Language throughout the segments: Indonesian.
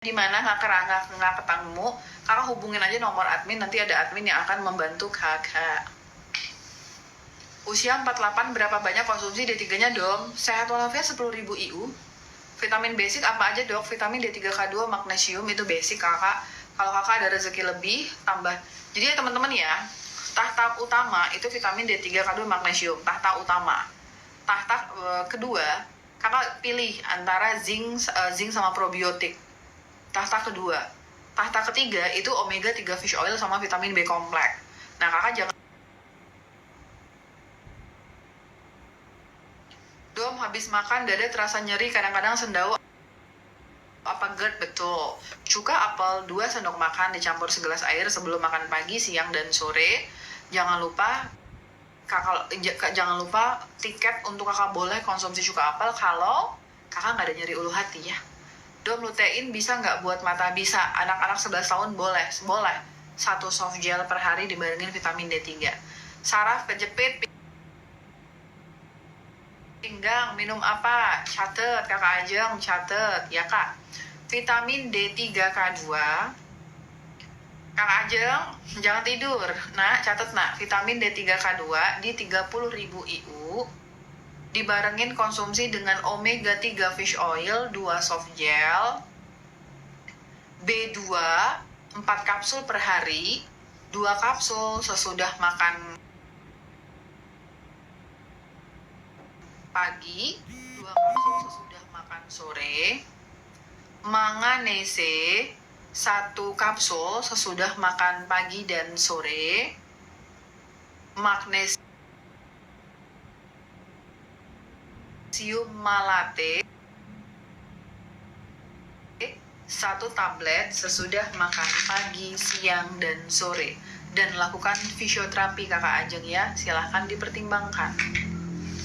Gimana nggak ketemu, kakak hubungin aja nomor admin, nanti ada admin yang akan membantu kakak. Usia 48, berapa banyak konsumsi D3-nya dong? Sehat walafiat 10.000 IU. Vitamin basic apa aja dok? Vitamin D3K2, magnesium itu basic kakak. Kalau kakak ada rezeki lebih, tambah. Jadi ya teman-teman ya, tahta utama itu vitamin D3K2, magnesium. Tahta utama. Tahta kedua, kakak pilih antara zinc sama probiotik. Tahta kedua. Tahta ketiga itu omega 3 fish oil sama vitamin B kompleks. Nah kakak jangan dom habis makan dada terasa nyeri, kadang-kadang sendawa apa GERD, betul. Cuka apel 2 sendok makan dicampur segelas air sebelum makan pagi, siang, dan sore. Jangan lupa tiket untuk kakak boleh konsumsi cuka apel kalau kakak nggak ada nyeri ulu hati ya. Dom, lutein bisa nggak buat mata? Bisa. Anak-anak 11 tahun boleh. 1 soft gel per hari dibarengin vitamin D3. Saraf kejepit pinggang, minum apa? Catet, kakak Ajeng, catet. Ya kak, vitamin D3K2. Kakak Ajeng, jangan tidur. Nah, catet nak, vitamin D3K2 di 30.000 IU. Dibarengin konsumsi dengan omega 3 fish oil, 2 soft gel. B2, 4 kapsul per hari. 2 kapsul sesudah makan pagi, 2 kapsul sesudah makan sore. Manganese 1 kapsul sesudah makan pagi dan sore. Magnesium malate 1 tablet sesudah makan pagi, siang, dan sore. Dan lakukan fisioterapi kakak Ajeng ya, silahkan dipertimbangkan.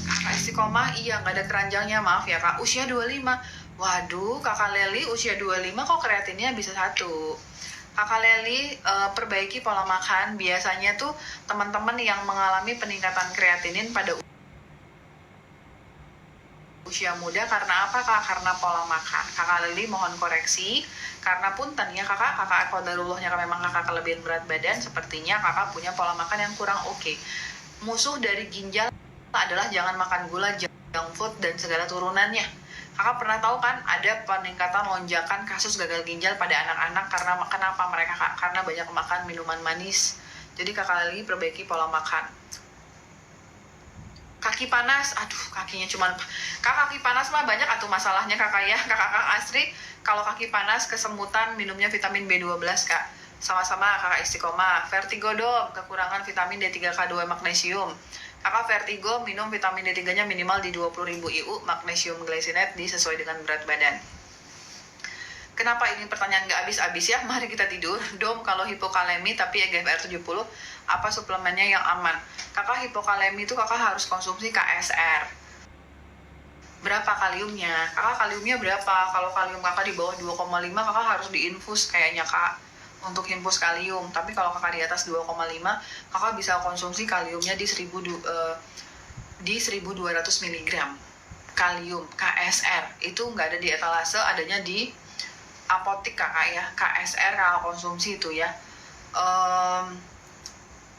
Kakak istiqomah, iya nggak ada keranjangnya, maaf ya kak. Usia 25, waduh kakak Leli usia 25 kok kreatinnya bisa 1. Kakak Leli perbaiki pola makan. Biasanya tuh teman-teman yang mengalami peningkatan kreatinin pada usia muda karena apa kak? Karena pola makan. Kakak Leli mohon koreksi, karena punten ya kakak kodarullahnya memang kakak kelebihan berat badan, sepertinya kakak punya pola makan yang kurang oke. Musuh dari ginjal adalah jangan makan gula, junk food, dan segala turunannya. Kakak pernah tahu kan ada peningkatan lonjakan kasus gagal ginjal pada anak-anak karena kenapa mereka kak? Karena banyak makan minuman manis. Jadi kakak lagi perbaiki pola makan. Kaki panas, aduh kakinya cuman kaki panas mah banyak atuh masalahnya kakak ya. Kakak Asri kalau kaki panas kesemutan minumnya vitamin B12 kak. Sama-sama kakak istiqomah. Vertigo dom, kekurangan vitamin D3K2 magnesium. Kakak vertigo minum vitamin D3-nya minimal di 20.000 IU, magnesium glycinate sesuai dengan berat badan. Kenapa ini pertanyaan gak habis-habis ya? Mari kita tidur. Dom, kalau hipokalemi tapi EGFR 70, apa suplemennya yang aman? Kakak hipokalemi itu kakak harus konsumsi KSR. Berapa kaliumnya? Kakak kaliumnya berapa? Kalau kalium kakak di bawah 2,5, kakak harus diinfus kayaknya kak untuk infus kalium. Tapi kalau kakak di atas 2,5, kakak bisa konsumsi kaliumnya di 1200 mg. Kalium, KSR, itu nggak ada di etalase, adanya di apotik kakak ya. KSR kakak konsumsi itu ya.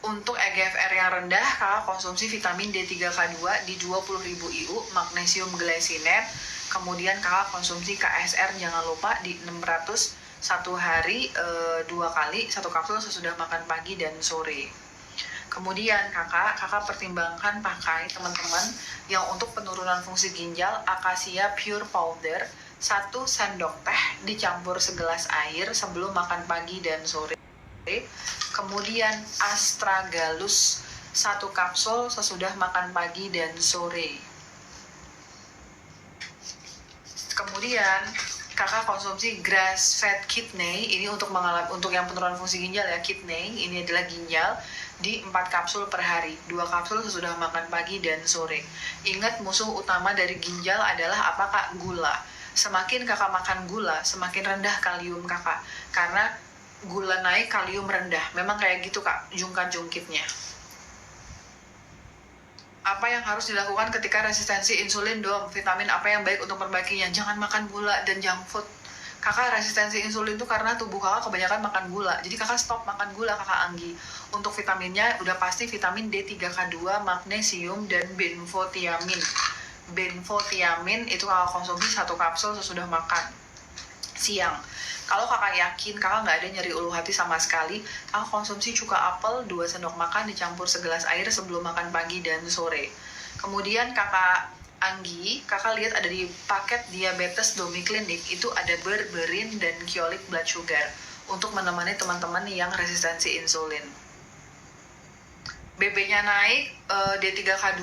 Untuk EGFR yang rendah, kakak konsumsi vitamin D3K2 di 20.000 IU, magnesium glycinate. Kemudian kakak konsumsi KSR jangan lupa di 600 1 hari 2 kali, 1 kapsul sesudah makan pagi dan sore. Kemudian kakak pertimbangkan pakai teman-teman yang untuk penurunan fungsi ginjal, Acacia Pure Powder 1 sendok teh dicampur segelas air sebelum makan pagi dan sore. Kemudian Astragalus 1 kapsul sesudah makan pagi dan sore. Kemudian kakak konsumsi grass fed kidney, ini untuk yang penurunan fungsi ginjal ya, kidney ini adalah ginjal, di 4 kapsul per hari, 2 kapsul sesudah makan pagi dan sore. Ingat, musuh utama dari ginjal adalah apa kak? Gula. Semakin kakak makan gula, semakin rendah kalium kakak, karena gula naik, kalium rendah. Memang kayak gitu kak, jungkat-jungkitnya. Apa yang harus dilakukan ketika resistensi insulin dong? Vitamin apa yang baik untuk perbaikinya? Jangan makan gula dan junk food. Kakak resistensi insulin tuh karena tubuh kakak kebanyakan makan gula. Jadi kakak stop makan gula, Kakak Anggi. Untuk vitaminnya udah pasti vitamin D3K2, magnesium, dan benfotiamin. Benfotiamin itu kakak konsumsi 1 kapsul sesudah makan siang. Kalau kakak yakin kakak nggak ada nyeri ulu hati sama sekali, kakak konsumsi cuka apel 2 sendok makan dicampur segelas air sebelum makan pagi dan sore. Kemudian kakak Anggi, kakak lihat ada di paket diabetes Domiclinic itu ada berberin dan Kyolic blood sugar untuk menemani teman-teman yang resistensi insulin. BB-nya naik, D3K2,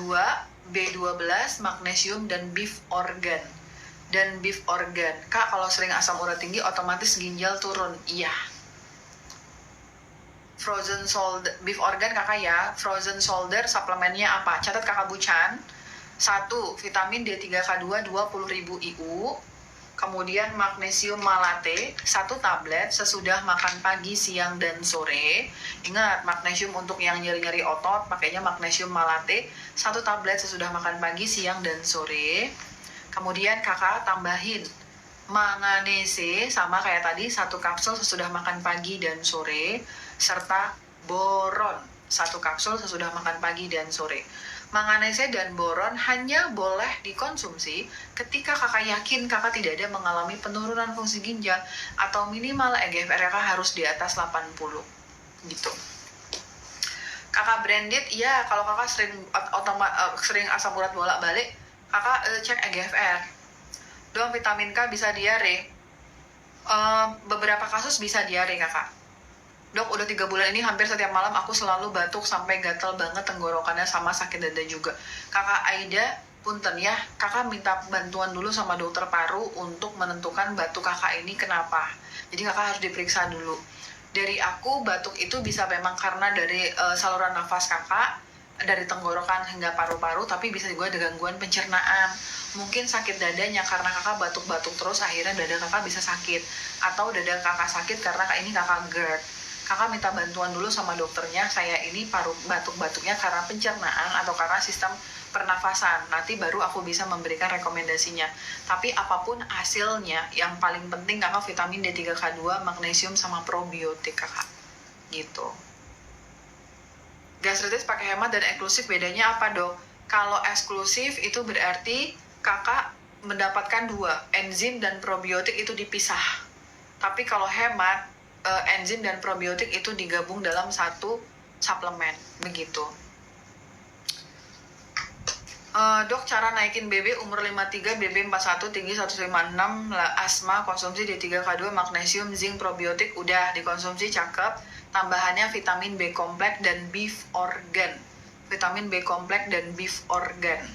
B12, magnesium, dan beef organ. Kak, kalau sering asam urat tinggi otomatis ginjal turun. Iya. Frozen shoulder, beef organ kakak ya. Frozen shoulder suplemennya apa? Catat kakak Bucan. 1. Vitamin D3K2 20.000 IU. Kemudian magnesium malate 1 tablet sesudah makan pagi, siang, dan sore. Ingat, magnesium untuk yang nyeri-nyeri otot, pakainya magnesium malate 1 tablet sesudah makan pagi, siang, dan sore. Kemudian kakak tambahin manganese sama kayak tadi 1 kapsul sesudah makan pagi dan sore, serta boron 1 kapsul sesudah makan pagi dan sore. Manganese dan boron hanya boleh dikonsumsi ketika kakak yakin kakak tidak ada mengalami penurunan fungsi ginjal atau minimal EGFR kakak harus di atas 80 gitu. Kakak branded, ya kalau kakak sering asam urat bolak-balik, kakak cek EGFR. Dong, vitamin K bisa diare. Beberapa kasus bisa diare kakak. Dok, udah 3 bulan ini hampir setiap malam aku selalu batuk sampai gatel banget tenggorokannya sama sakit dada juga. Kakak Aida, punten ya, kakak minta bantuan dulu sama dokter paru untuk menentukan batuk kakak ini kenapa. Jadi kakak harus diperiksa dulu. Dari aku, batuk itu bisa memang karena dari saluran nafas kakak, dari tenggorokan hingga paru-paru, tapi bisa juga ada gangguan pencernaan. Mungkin sakit dadanya karena kakak batuk-batuk terus, akhirnya dada kakak bisa sakit. Atau dada kakak sakit karena ini kakak GERD. Kakak minta bantuan dulu sama dokternya, saya ini batuk-batuknya karena pencernaan atau karena sistem pernafasan. Nanti baru aku bisa memberikan rekomendasinya. Tapi apapun hasilnya, yang paling penting kakak vitamin D3K2, magnesium, sama probiotik kakak. Gitu. Gastritis pakai hemat dan eksklusif bedanya apa dok? Kalau eksklusif itu berarti kakak mendapatkan 2, enzim dan probiotik itu dipisah. Tapi kalau hemat, enzim dan probiotik itu digabung dalam 1 suplemen, begitu. Dok, cara naikin BB umur 53, BB 41, tinggi 156, asma, konsumsi D3K2, magnesium, zinc, probiotik, udah dikonsumsi, cakep. Tambahannya vitamin B kompleks dan beef organ. Vitamin B kompleks dan beef organ.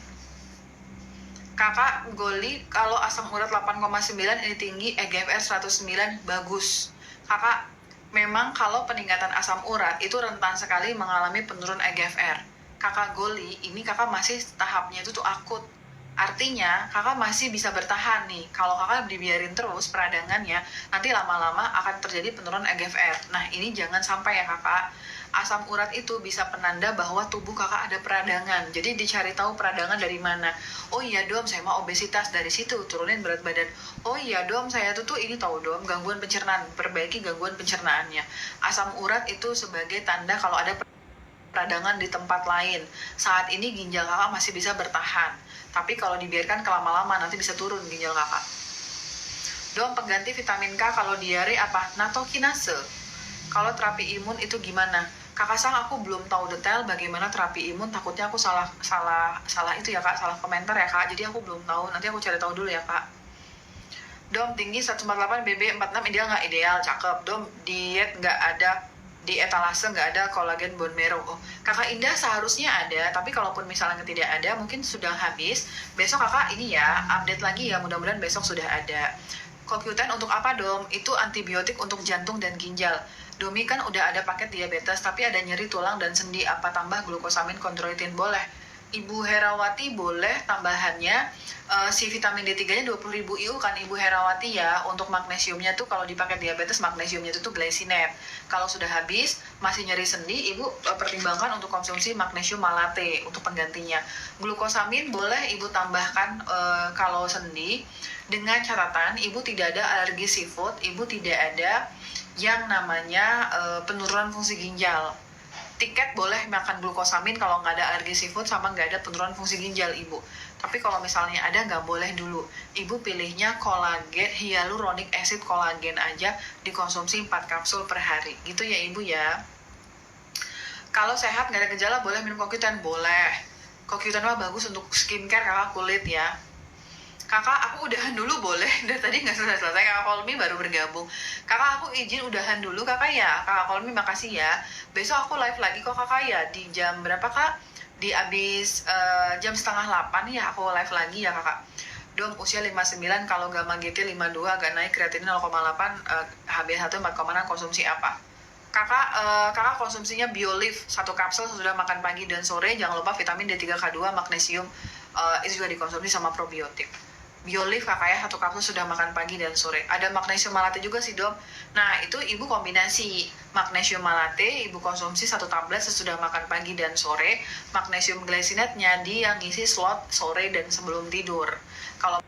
Kakak Goli, kalau asam urat 8,9 ini tinggi, EGFR 109, bagus. Kakak, memang kalau peningkatan asam urat itu rentan sekali mengalami penurunan EGFR. Kakak Goli, ini kakak masih tahapnya itu tuh akut. Artinya, kakak masih bisa bertahan nih. Kalau kakak dibiarin terus peradangannya, nanti lama-lama akan terjadi penurunan EGFR. Nah, ini jangan sampai ya kakak. Asam urat itu bisa penanda bahwa tubuh kakak ada peradangan. Jadi dicari tahu peradangan dari mana. Oh iya dom, saya mau obesitas, dari situ turunin berat badan. Oh iya dom, saya tuh ini tahu dom, gangguan pencernaan, perbaiki gangguan pencernaannya. Asam urat itu sebagai tanda kalau ada peradangan di tempat lain. Saat ini ginjal kakak masih bisa bertahan. Tapi kalau dibiarkan kelama-lama nanti bisa turun ginjal kakak. Dom, pengganti vitamin K kalau diare apa? Natokinase. Kalau terapi imun itu gimana? Kakak Sang, aku belum tahu detail bagaimana terapi imun, takutnya aku salah itu ya kak, salah komentar ya kak, jadi aku belum tahu, nanti aku cari tahu dulu ya kak. Dom, tinggi 148, BB 46, ideal nggak? Ideal, cakep. Dom, diet nggak ada, di etalase nggak ada kolagen bone marrow. Oh, kakak Indah seharusnya ada, tapi kalaupun misalnya tidak ada, mungkin sudah habis. Besok kakak ini ya, update lagi ya, mudah-mudahan besok sudah ada. CoQ10 untuk apa dom? Itu antibiotik untuk jantung dan ginjal. Domi kan udah ada paket diabetes, tapi ada nyeri tulang dan sendi, apa tambah glukosamin kondroitin? Boleh. Ibu Herawati boleh tambahannya si vitamin D3-nya 20.000 IU kan Ibu Herawati ya. Untuk magnesiumnya tuh kalau dipakai diabetes magnesiumnya itu tuh glycinate. Kalau sudah habis masih nyeri sendi, Ibu pertimbangkan untuk konsumsi magnesium malate untuk penggantinya. Glukosamin boleh Ibu tambahkan kalau sendi, dengan catatan Ibu tidak ada alergi seafood, Ibu tidak ada yang namanya penurunan fungsi ginjal. Tiket boleh makan glukosamin kalau nggak ada alergi seafood sama nggak ada penurunan fungsi ginjal Ibu. Tapi kalau misalnya ada, nggak boleh dulu. Ibu pilihnya kolagen, hyaluronic acid kolagen aja, dikonsumsi 4 kapsul per hari. Gitu ya Ibu ya. Kalau sehat nggak ada gejala boleh minum CoQ10? Boleh. CoQ10 mah bagus untuk skincare kakak kulit ya. Kakak, aku udahan dulu boleh? Dari tadi nggak selesai-selesai, kakak Kolmi baru bergabung. Kakak, aku izin udahan dulu kakak ya. Kakak Kolmi makasih ya. Besok aku live lagi kok kakak ya. Di jam berapa kak? Di abis jam setengah 8 ya aku live lagi ya kakak. Dom, usia 59, kalau gamma GT 52, agak naik, kreatinin 0,8, HbA1 4,6, konsumsi apa? Kakak konsumsinya BioLive 1 kapsul sesudah makan pagi dan sore. Jangan lupa vitamin D3K2, magnesium, itu juga dikonsumsi sama probiotik. BioLive kakak ya, 1 kapsul sudah makan pagi dan sore. Ada magnesium malate juga sih dok. Nah itu ibu kombinasi magnesium malate, ibu konsumsi 1 tablet sesudah makan pagi dan sore. Magnesium glycinate-nya di yang ngisi slot sore dan sebelum tidur. Kalau